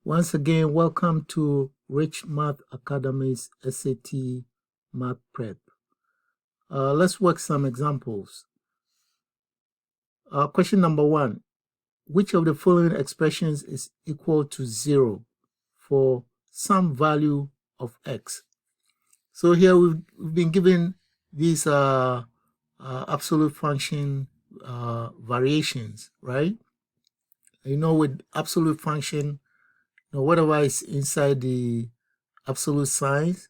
Once again, welcome to Rich Math Academy's SAT Math Prep. Let's work some examples. Question number 1. Which of the following expressions is equal to 0 for some value of x? So here we've been given these absolute function variations, right? You know, with absolute function, whatever is inside the absolute signs,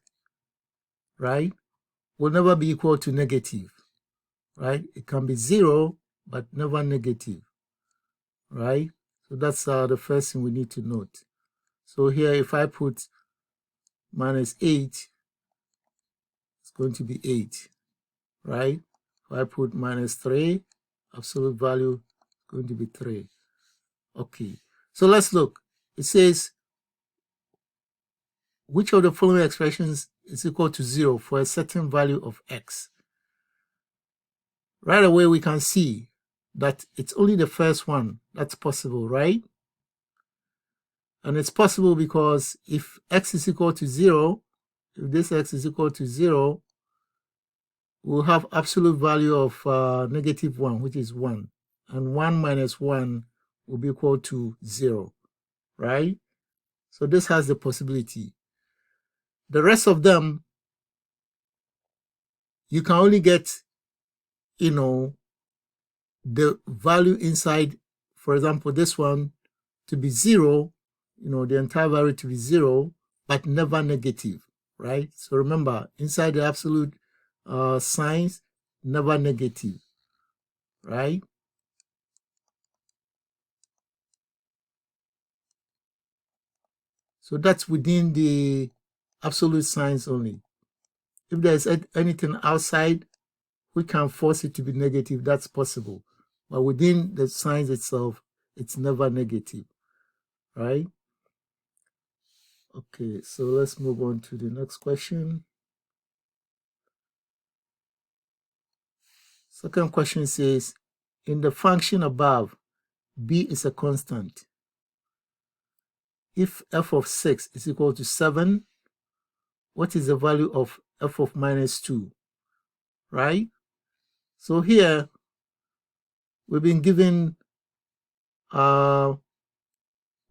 right, will never be equal to negative, right? It can be 0, but never negative, right? So that's the first thing we need to note. So here, if I put minus 8, it's going to be 8, right? If I put minus 3, absolute value is going to be 3. Okay, so let's look. It says, which of the following expressions is equal to 0 for a certain value of x? Right away, we can see that it's only the first one that's possible, right? And it's possible because if x is equal to 0, if this x is equal to 0, we'll have absolute value of negative 1, which is 1. And 1 minus 1 will be equal to 0, right? So this has the possibility. The rest of them, you can only get, the value inside, for example, this one to be 0, the entire value to be 0, but never negative, right? So remember, inside the absolute signs, never negative, right? So that's within the absolute signs only. If there's anything outside, we can force it to be negative, that's possible. But within the signs itself, it's never negative, right? Okay, so let's move on to the next question. Second question says, in the function above, b is a constant. If f of 6 is equal to 7, what is the value of f of minus 2, right? So here, we've been given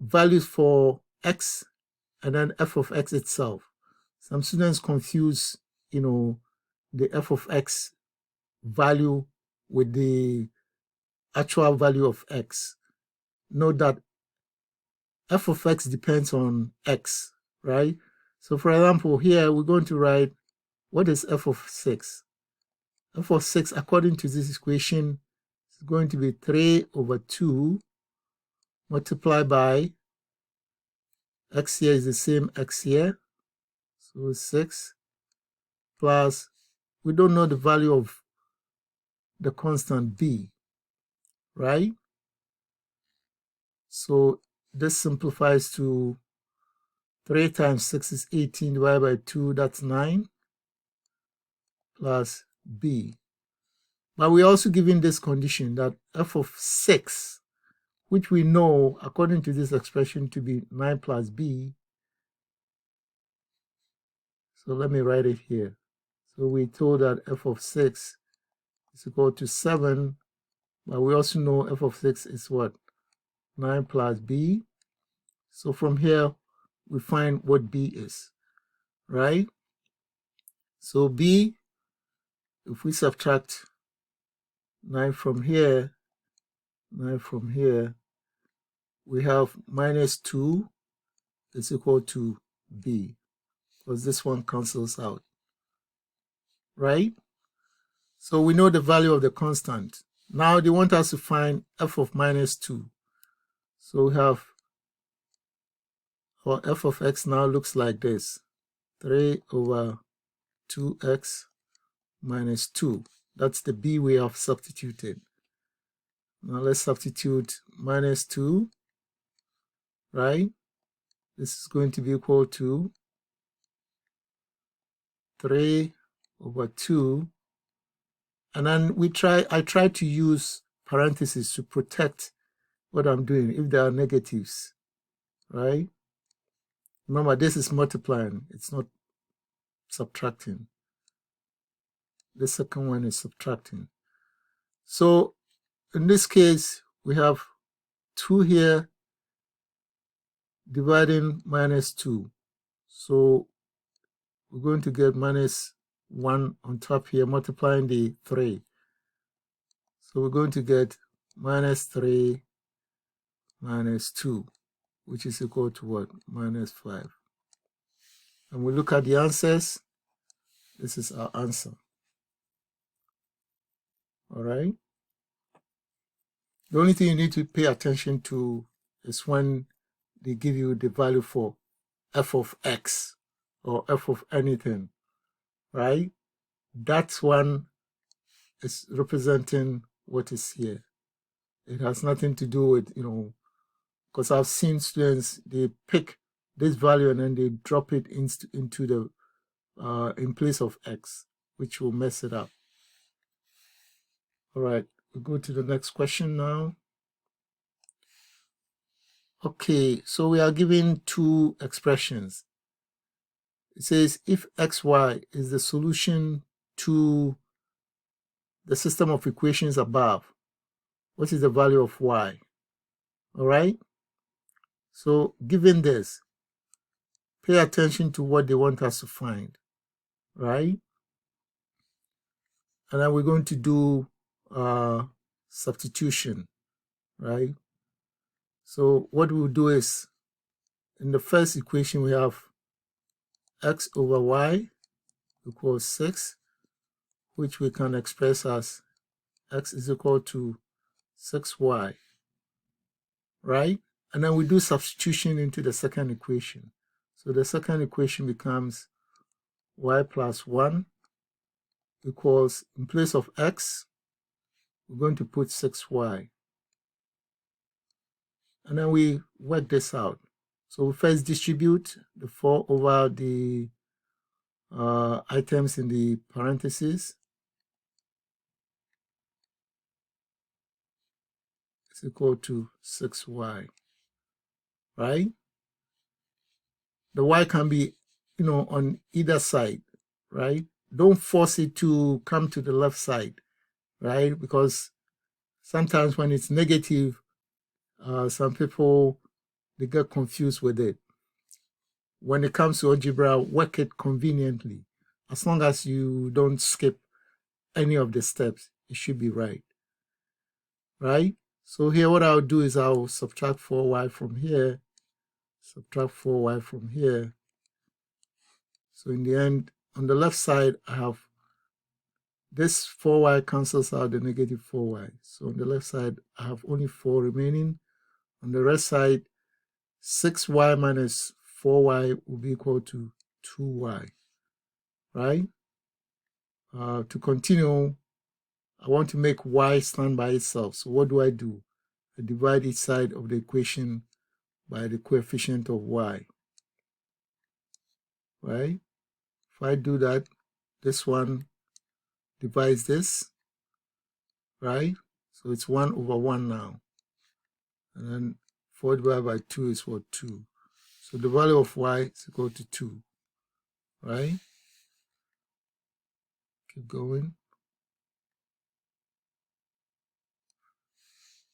values for x and then f of x itself. Some students confuse, the f of x value with the actual value of x. Note that f of x depends on x, right? So for example, here we're going to write, what is f of 6? F of 6, according to this equation, is going to be 3 over 2 multiplied by x here is the same x here. So 6 plus, we don't know the value of the constant b, right? So this simplifies to 3 times 6 is 18 divided by 2, that's 9, plus b. But we're also given this condition that f of 6, which we know, according to this expression, to be 9 plus b. So let me write it here. So we told that f of 6 is equal to 7, but we also know f of 6 is what? 9 plus b. So from here, we find what b is, right? So b, if we subtract 9 from here, 9 from here, we have minus 2 is equal to b, because this one cancels out, right? So we know the value of the constant. Now they want us to find f of minus 2. So we have our f of x now looks like this. 3 over 2x minus 2. That's the b we have substituted. Now let's substitute minus 2, right? This is going to be equal to 3 over 2. And then I try to use parentheses to protect what I'm doing if there are negatives, right? Remember, this is multiplying, it's not subtracting. The second one is subtracting. So in this case, we have 2 here dividing -2. So we're going to get -1 on top here, multiplying the 3. So we're going to get -3 -2, which is equal to what? -5. And we look at the answers. This is our answer. All right. The only thing you need to pay attention to is when they give you the value for f of x or f of anything, right? That one is representing what is here. It has nothing to do with, because I've seen students, they pick this value and then they drop it into the in place of x, which will mess it up. All right, we'll go to the next question now. Okay, so we are given 2 expressions. It says if xy is the solution to the system of equations above, what is the value of y? All right, so given this, pay attention to what they want us to find, right? And then we're going to do substitution, right? So what we'll do is, in the first equation, we have x over y equals 6, which we can express as x is equal to 6y, right? And then we do substitution into the second equation. So the second equation becomes y plus 1 equals, in place of x, we're going to put 6y. And then we work this out. So we first distribute the 4 over the items in the parentheses. It's equal to 6y, right? The y can be, on either side, right? Don't force it to come to the left side, right? Because sometimes when it's negative, some people, they get confused with it. When it comes to algebra, work it conveniently. As long as you don't skip any of the steps, it should be right. Right? So here what I'll do is I'll subtract 4y from here, subtract 4y from here. So in the end, on the left side, I have this 4y cancels out the negative 4y. So on the left side, I have only 4 remaining. On the right side, 6y minus 4y will be equal to 2y, right? To continue, I want to make y stand by itself. So what do? I divide each side of the equation by the coefficient of y, right? If I do that, this one divides this, right? So it's 1 over 1 now. And then 4 divided by 2 is what? 2. So the value of y is equal to 2, right? Keep going.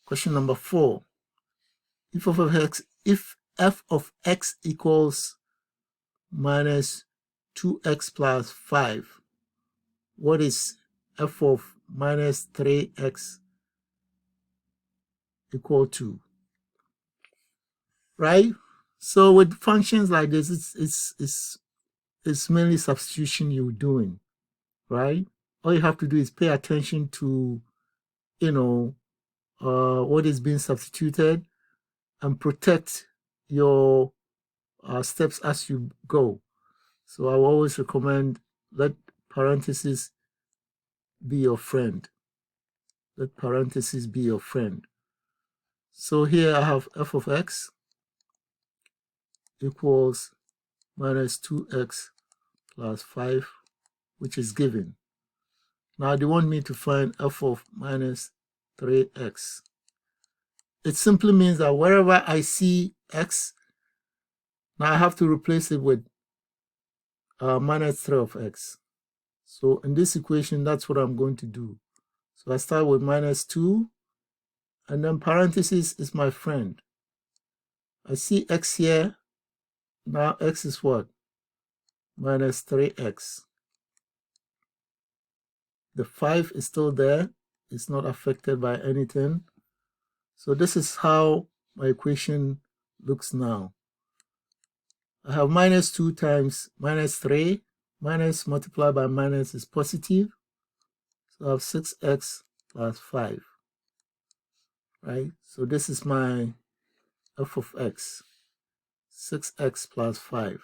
Question number 4. If f of x equals minus 2x plus 5, what is f of minus 3x equal to? Right? So with functions like this, it's mainly substitution you're doing, right? All you have to do is pay attention to, what is being substituted and protect your steps as you go. So I will always recommend, let parentheses be your friend. Let parentheses be your friend. So here I have f of x equals minus 2x plus 5, which is given. Now they want me to find f of minus 3x. It simply means that wherever I see x, Now I have to replace it with minus 3 of x. So in this equation, that's what I'm going to do. So I start with minus 2, and then parentheses is my friend. I see x here. Now x is what? Minus 3x. The 5 is still there. It's not affected by anything. So this is how my equation looks now. I have minus 2 times minus 3. Minus multiplied by minus is positive. So I have 6x plus 5. Right? So this is my f of x. 6x plus 5.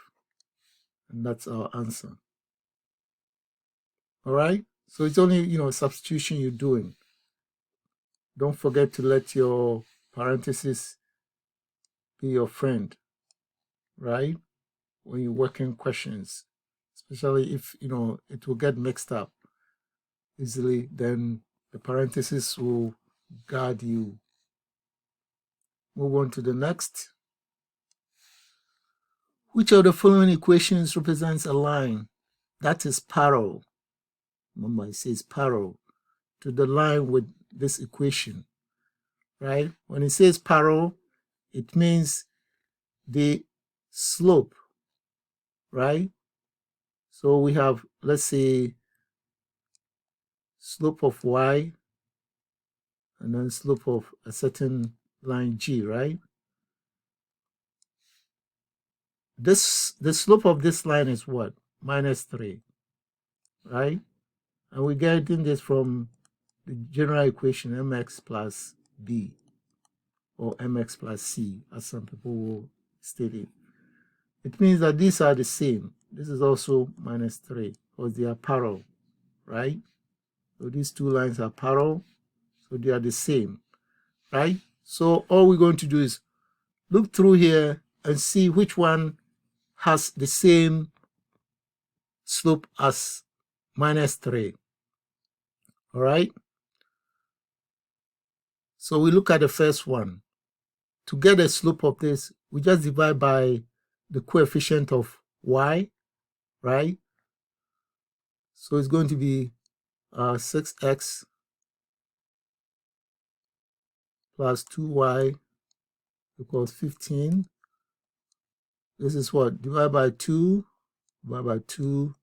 And that's our answer. All right? So it's only, substitution you're doing. Don't forget to let your parentheses be your friend, right? When you're working questions, especially if, it will get mixed up easily, then the parentheses will guide you. Move on to the next. Which of the following equations represents a line that is parallel? Remember, it says parallel to the line with this equation, right? When it says parallel, it means the slope, right? So we have, let's say, slope of y and then slope of a certain line g, right? The slope of this line is what? Minus 3, right? And we're getting this from the general equation mx plus b, or mx plus c, as some people will state it. It means that these are the same. This is also minus 3 because they are parallel, right? So these two lines are parallel, so they are the same, right? So all we're going to do is look through here and see which one has the same slope as minus 3. All right? So we look at the first one. To get the slope of this, we just divide by the coefficient of y, right? So it's going to be 6x plus 2y equals 15. This is what? Divide by 2, divide by 2,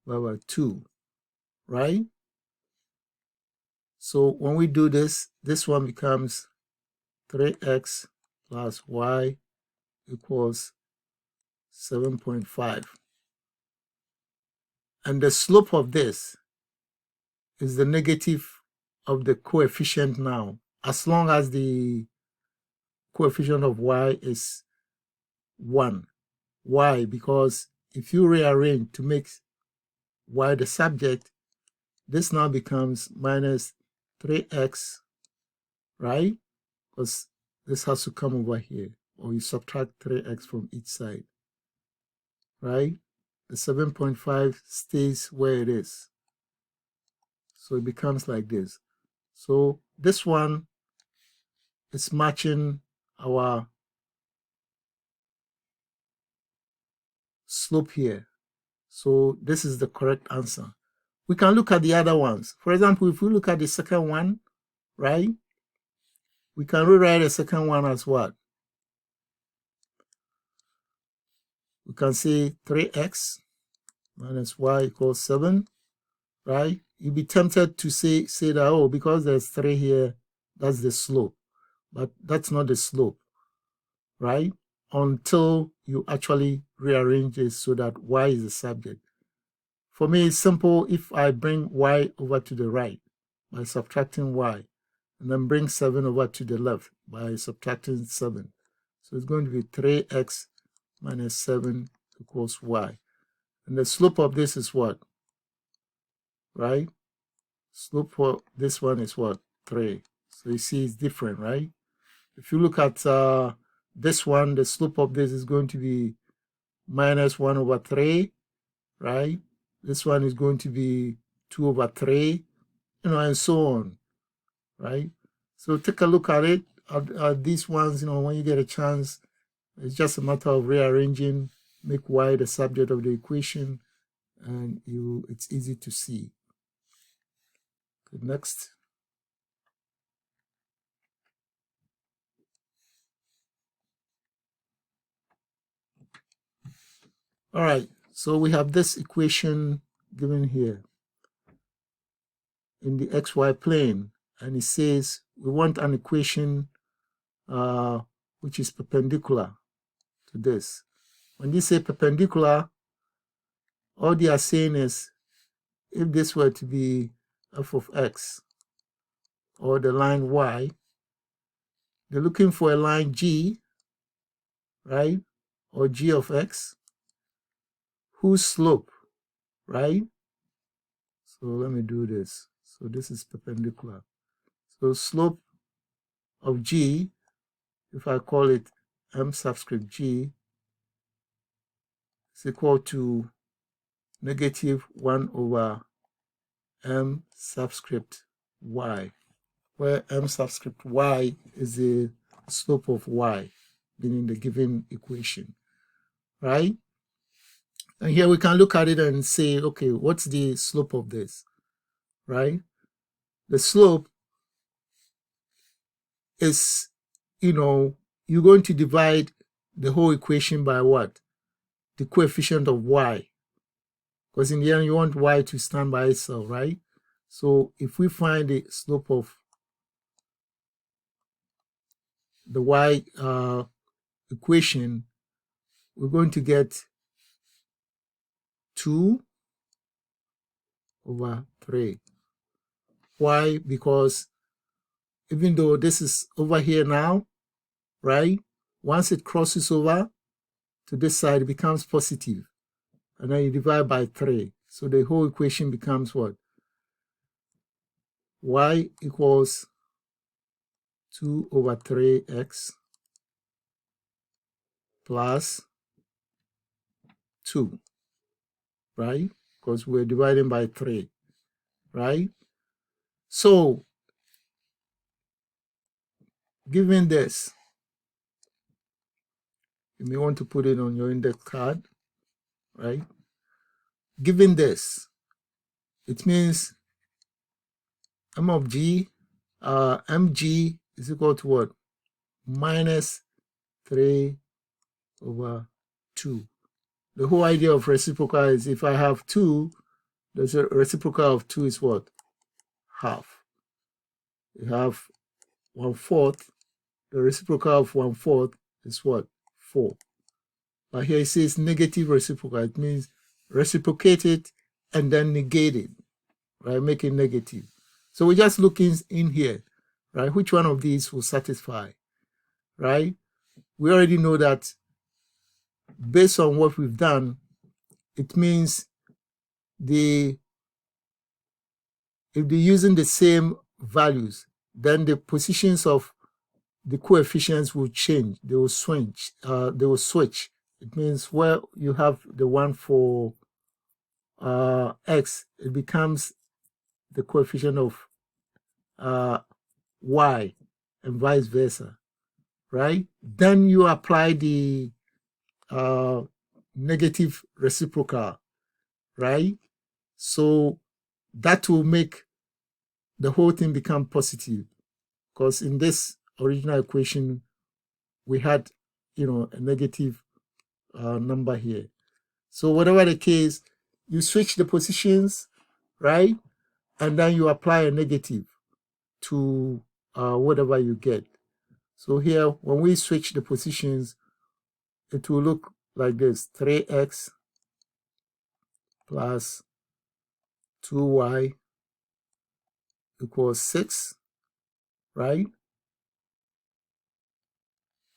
divide by 2, right? So when we do this, this one becomes 3x plus y equals 7.5. And the slope of this is the negative of the coefficient now, as long as the coefficient of y is 1. Why? Because if you rearrange to make y the subject, this now becomes minus 3x, right? Because this has to come over here, or you subtract 3x from each side, right? The 7.5 stays where it is. So it becomes like this. So this one is matching our slope here. So this is the correct answer. We can look at the other ones. For example, if we look at the second one, right? We can rewrite the second one as what? We can say 3x minus y equals 7, right? You'd be tempted to say that, oh, because there's 3 here, that's the slope. But that's not the slope, right? Until you actually rearrange it so that y is the subject. For me, it's simple. If I bring y over to the right by subtracting y, and then bring 7 over to the left by subtracting 7. So it's going to be 3x minus 7 equals y. And the slope of this is what? Right? Slope for this one is what? 3. So you see it's different, right? If you look at this one, the slope of this is going to be minus 1 over 3, right? This one is going to be 2 over 3, and so on, right? So take a look at it, at these ones, when you get a chance, It's just a matter of rearranging, make y the subject of the equation, and it's easy to see. Okay, next. All right, so we have this equation given here in the xy plane, and it says we want an equation which is perpendicular to this. When they say perpendicular, all they are saying is if this were to be f of x or the line y, they're looking for a line g, right, or g of x, whose slope, right? So let me do this. So this is perpendicular. So slope of g, if I call it m subscript g, is equal to negative 1 over m subscript y, where m subscript y is the slope of y, being the given equation, right? And here we can look at it and say, okay, what's the slope of this, right? The slope is, you're going to divide the whole equation by what? The coefficient of y. Because in the end, you want y to stand by itself, right? So if we find the slope of the y equation, we're going to get 2 over 3. Why? Because even though this is over here now, right? Once it crosses over to this side, it becomes positive. And then you divide by 3. So the whole equation becomes what? Y equals 2 over 3x plus 2, right? Because we're dividing by 3, right? So, given this, you may want to put it on your index card, right? Given this, it means m of g, mg is equal to what? Minus 3 over 2. The whole idea of reciprocal is if I have 2, the reciprocal of 2 is what? Half. You have 1/4. The reciprocal of 1/4 is what? 4. But here it says negative reciprocal. It means reciprocate it and then negate it, right? Make it negative. So we're just looking in here, right? Which one of these will satisfy, right? We already know that based on what we've done, it means if they're using the same values, then the positions of the coefficients will change. They will switch. It means where you have the one for x, it becomes the coefficient of y, and vice versa, right? Then you apply the negative reciprocal, right? So that will make the whole thing become positive, because in this original equation we had, a negative number here. So whatever the case, you switch the positions, right? And then you apply a negative to whatever you get. So here, when we switch the positions, it will look like this: 3x plus 2y equals 6, right?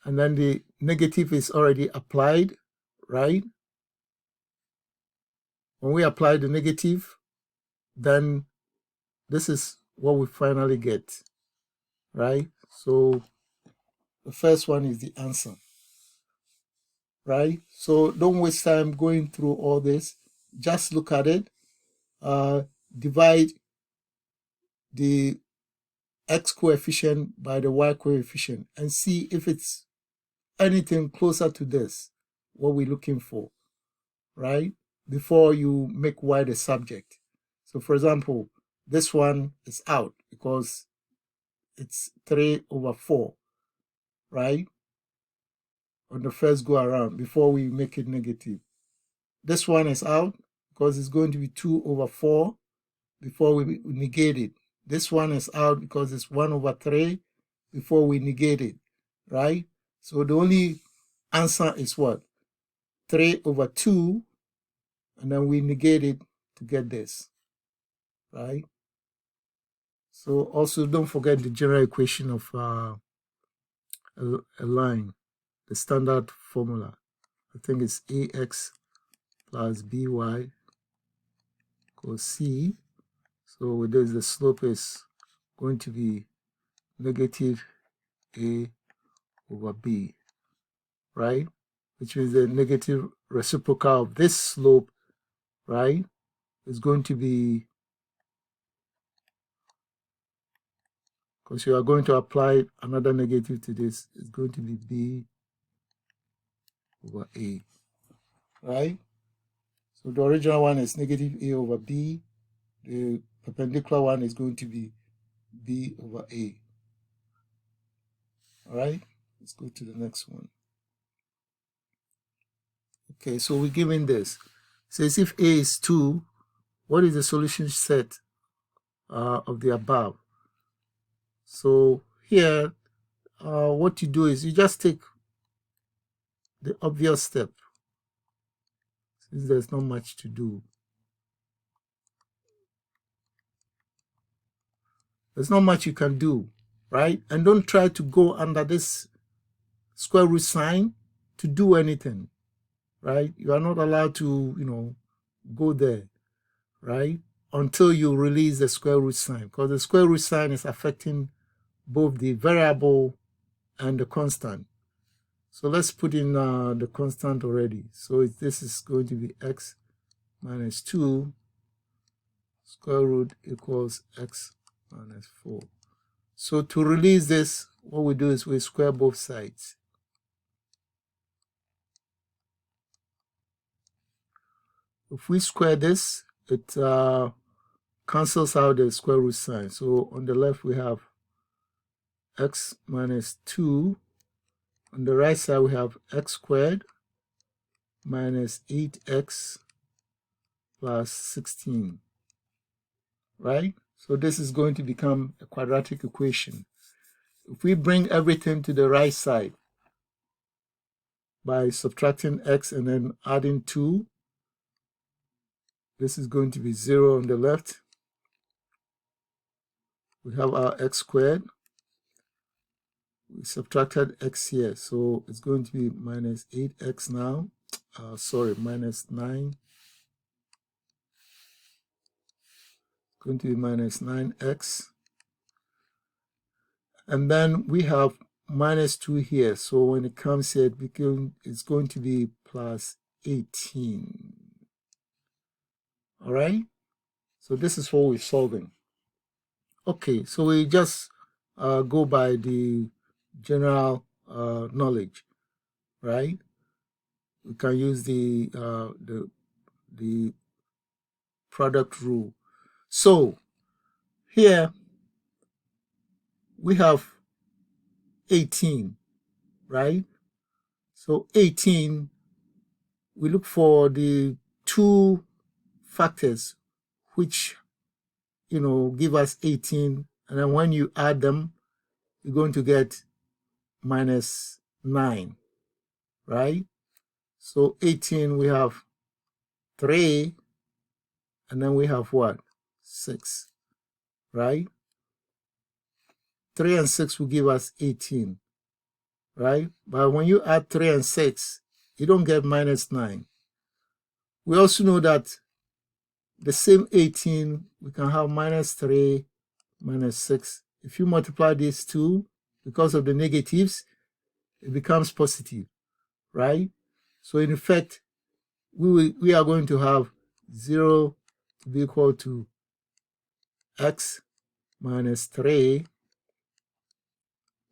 And then the negative is already applied, right? When we apply the negative, then this is what we finally get, right? So the first one is the answer, right? So don't waste time going through all this. Just look at it, divide the x coefficient by the y coefficient and see if it's anything closer to this, what we're looking for, right? Before you make y the subject. So for example, this one is out because it's 3/4, right? On the first go around before we make it negative. This one is out because it's going to be 2/4 before we negate it. This one is out because it's 1/3 before we negate it, right? So the only answer is what? 3/2, and then we negate it to get this, right? So also don't forget the general equation of a line, the standard formula. I think it's ax plus by equals c. So with this, the slope is going to be negative a/b, right? Which means the negative reciprocal of this slope, right, is going to be, because you are going to apply another negative to this, it's going to be b/a, right? So the original one is negative a/b. The perpendicular one is going to be b/a. All right, let's go to the next one. Okay, so we're given this. It says if a is 2, what is the solution set of the above? So here, what you do is you just take the obvious step, since there's not much to do. There's not much you can do, right? And don't try to go under this square root sign to do anything, right? You are not allowed to, go there, right? Until you release the square root sign, because the square root sign is affecting both the variable and the constant. So let's put in the constant already. So this is going to be x minus 2 square root equals x minus 4. So to release this, what we do is we square both sides. If we square this, it cancels out the square root sign. So on the left we have x minus 2. On the right side we have x squared minus 8x plus 16, right? So this is going to become a quadratic equation. If we bring everything to the right side by subtracting x and then adding 2, this is going to be 0 on the left. We have our x squared. We subtracted x here, so it's going to be minus 8x now. Minus 9. It's going to be minus 9x. And then we have minus 2 here. So when it comes here, it's going to be plus 18. All right? So this is what we're solving. Okay, so we just go by the general knowledge, right? We can use the product rule. So here we have 18, right? So 18, we look for the two factors which give us 18, and then when you add them, you're going to get minus 9, right? So 18, we have 3, and then we have what? 6, right? 3 and 6 will give us 18, right? But when you add 3 and 6, you don't get minus 9. We also know that the same 18, we can have minus 3, minus 6. If you multiply these two, because of the negatives, it becomes positive, right? So in effect, we are going to have 0 to be equal to x minus 3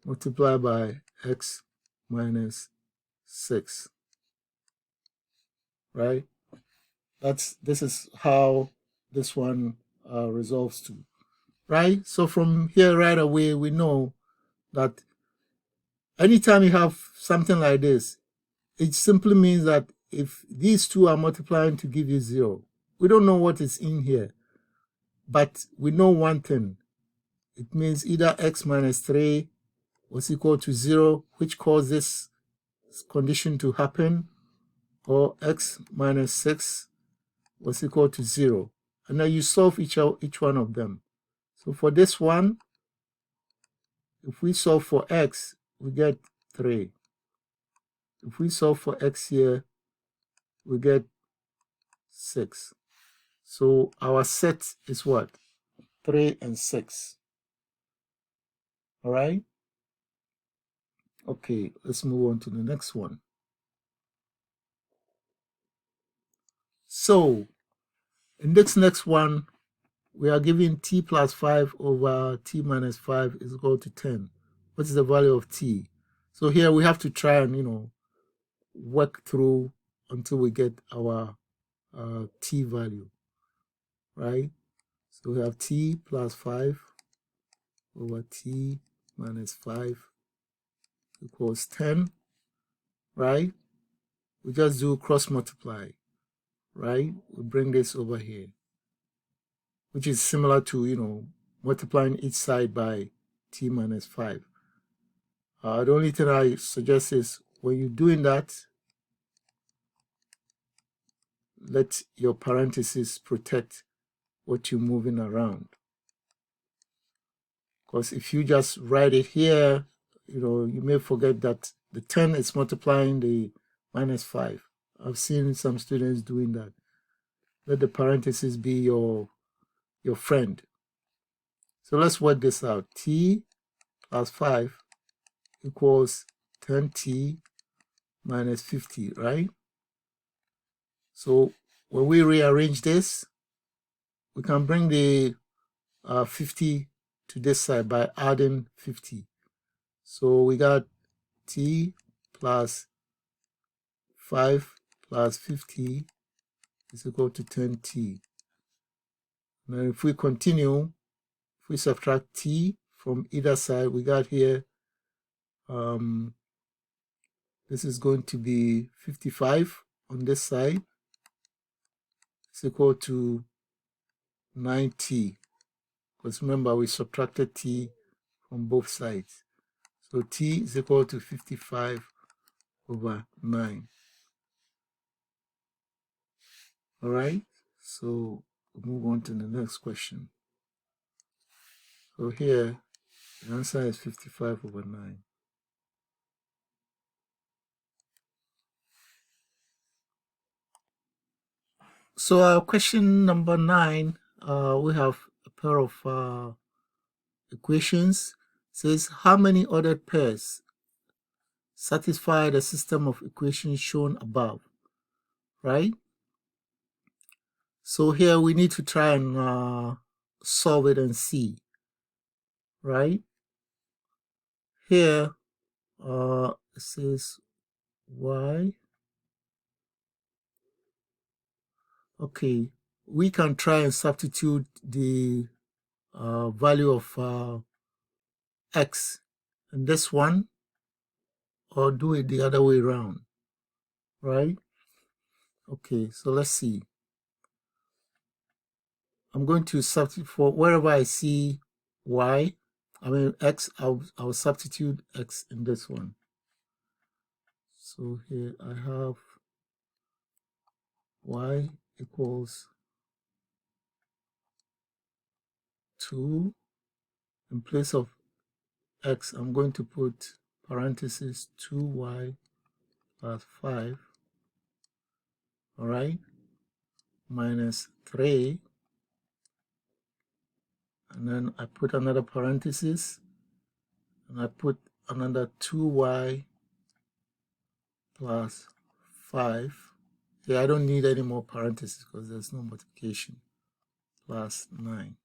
multiplied by x minus 6, right? This is how this one resolves to, right? So from here right away, we know that anytime you have something like this, it simply means that if these two are multiplying to give you 0, we don't know what is in here, but we know one thing. It means either x minus 3 was equal to 0, which caused this condition to happen, or x minus 6 was equal to 0. And now you solve each one of them. So for this one, if we solve for x, we get 3. If we solve for x here, we get 6. So our set is what? 3 and 6. All right? Okay, let's move on to the next one. So in this next one, we are given t plus 5 over t minus 5 is equal to 10. What is the value of t? So here we have to try and, work through until we get our t value, right? So we have t plus 5 over t minus 5 equals 10, right? We just do cross multiply, right? We bring this over here, which is similar to, multiplying each side by t minus 5. The only thing I suggest is when you're doing that, let your parentheses protect what you're moving around. Because if you just write it here, you may forget that the 10 is multiplying the minus 5. I've seen some students doing that. Let the parentheses be your friend. So let's work this out. T plus 5 equals 10t minus 50, right? So when we rearrange this, we can bring the 50 to this side by adding 50. So we got t plus 5 plus 50 is equal to 10t. Now if we continue, if we subtract t from either side, we got here, this is going to be 55 on this side. It's equal to 9t. Because remember, we subtracted t from both sides. So t is equal to 55 over 9. All right, so we'll move on to the next question. So here, the answer is 55 over 9. So our question number 9, we have a pair of equations. It says, how many ordered pairs satisfy the system of equations shown above, right? So here we need to try and solve it and see, right? Here it says y. Okay, we can try and substitute the value of x in this one, or do it the other way around, right? Okay, so let's see. I'm going to substitute for wherever I see x, I'll substitute x in this one. So here I have y equals 2. In place of x, I'm going to put parentheses 2y plus 5, all right, minus 3, and then I put another parenthesis, and I put another 2y plus 5. Yeah, I don't need any more parentheses because there's no multiplication, plus 9.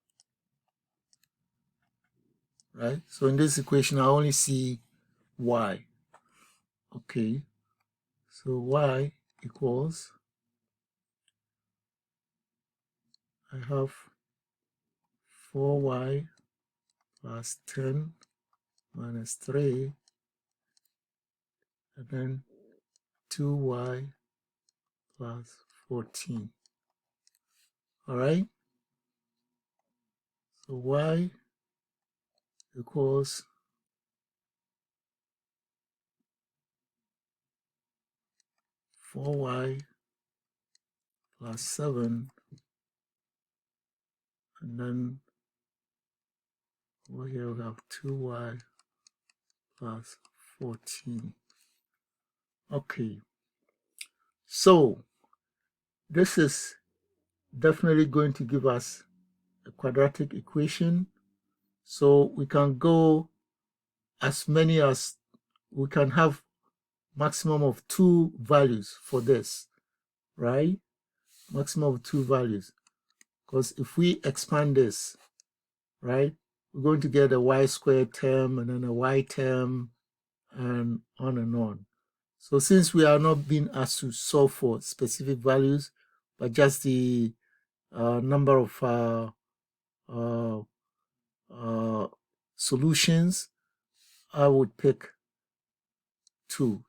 Right? So in this equation, I only see y. Okay. So y equals, I have 4y plus 10 minus 3, and then 2y plus 14. All right. So y equals 4y plus 7, and then over here we have 2y plus 14. Okay, so this is definitely going to give us a quadratic equation. So we can go as many as we can have, maximum of 2 values for this, right? Maximum of 2 values. Because if we expand this, right, we're going to get a y squared term and then a y term and on and on. So since we are not being asked to solve for specific values, but just the number of solutions, I would pick 2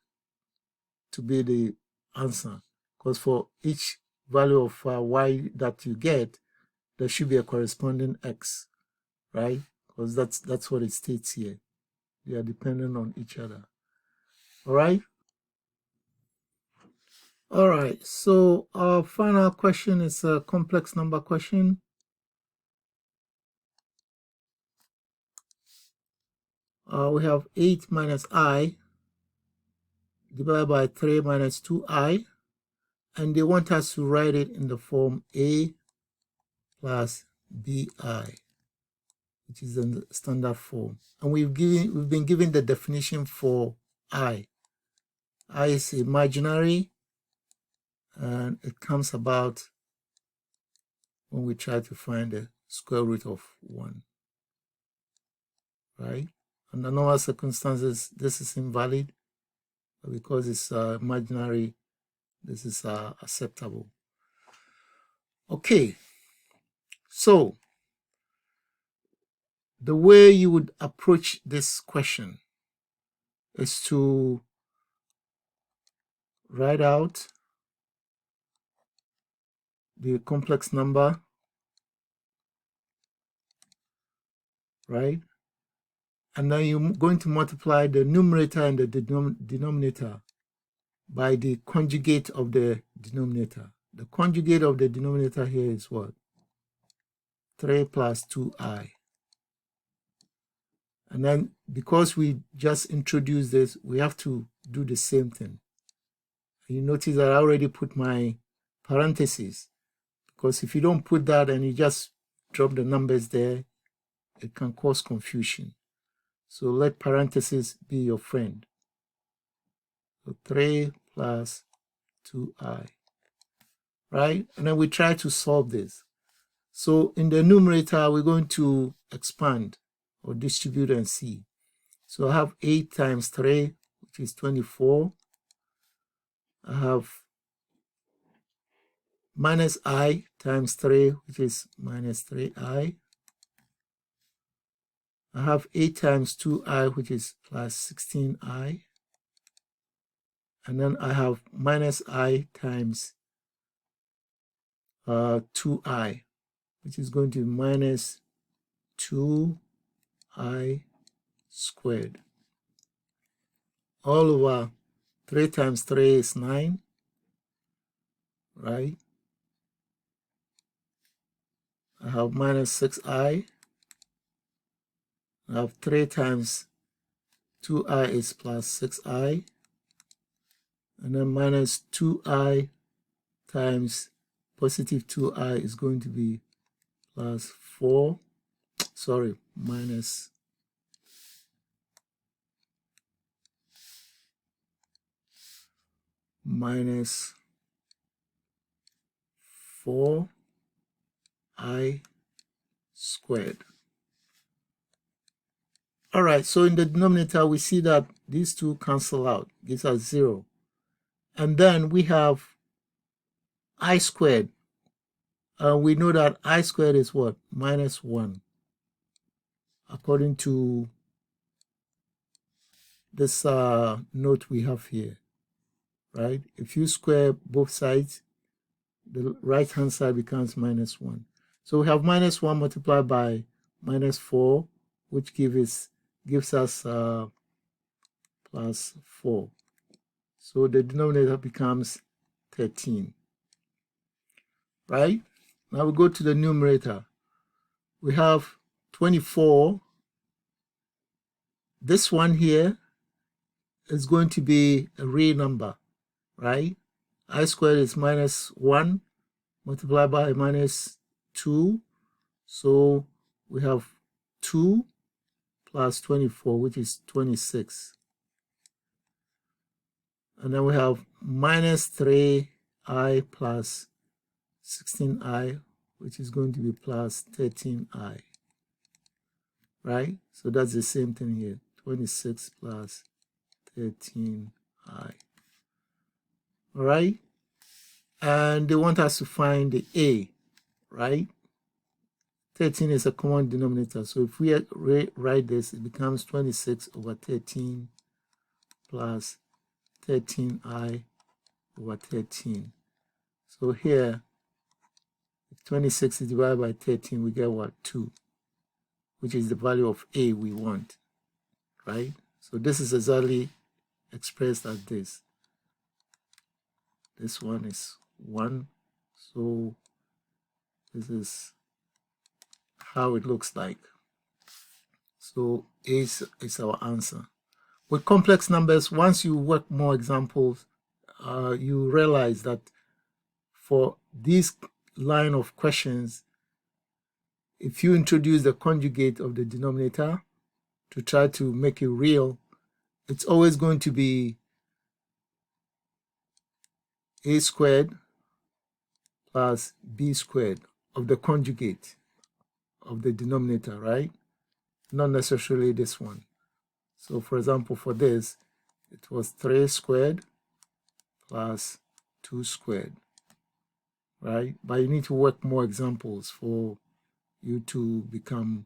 to be the answer. Because for each value of y that you get, there should be a corresponding x, right? Because that's what it states here. They are dependent on each other. All right. All right. So our final question is a complex number question. We have 8 minus I divided by 3 minus 2I, and they want us to write it in the form A plus BI, which is in the standard form. And we've been given the definition for I. I is imaginary, and it comes about when we try to find the square root of 1, right? Under normal circumstances, this is invalid, but because it's imaginary, this is acceptable. Okay, so the way you would approach this question is to write out the complex number, right? And then you're going to multiply the numerator and the denominator by the conjugate of the denominator. The conjugate of the denominator here is what? 3 plus 2i. And then because we just introduced this, we have to do the same thing. You notice that I already put my parentheses, because if you don't put that and you just drop the numbers there, it can cause confusion. So let parentheses be your friend. So 3 plus 2i, right? And then we try to solve this. So in the numerator, we're going to expand or distribute and see. So I have 8 times 3, which is 24. I have minus I times 3, which is minus 3i. I have 8 times 2i, which is plus 16i. And then I have minus I times 2i, which is going to be minus 2i squared. All over 3 times 3 is 9, right? I have minus 6i. I have 3 times 2i is plus 6i. And then minus 2i times positive 2i is going to be plus 4. Sorry, minus 4i squared. All right, so in the denominator, we see that these two cancel out, gives us 0. And then we have I squared. We know that I squared is what? Minus 1. According to this note we have here, right? If you square both sides, the right-hand side becomes minus 1. So we have minus 1 multiplied by minus 4, which gives us plus 4. So the denominator becomes 13. Right? Now we go to the numerator. We have 24. This one here is going to be a real number, right? I squared is minus 1 multiplied by minus 2. So we have 2 plus 24, which is 26. And then we have minus 3i plus 16i, which is going to be plus 13i. Right? So that's the same thing here. 26 plus 13i. All right? And they want us to find the a, right? 13 is a common denominator. So if we write this, it becomes 26 over 13 plus 13i over 13. So here, if 26 is divided by 13, we get what? 2, which is the value of a we want, right? So this is exactly expressed as this. This one is 1. So this is how it looks like. So A is our answer. With complex numbers, once you work more examples, you realize that for this line of questions, if you introduce the conjugate of the denominator to try to make it real, it's always going to be a squared plus b squared of the conjugate of the denominator, right? Not necessarily this one. So for example, for this, it was 3 squared plus 2 squared, right? But you need to work more examples for you to become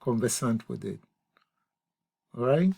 conversant with it. All right?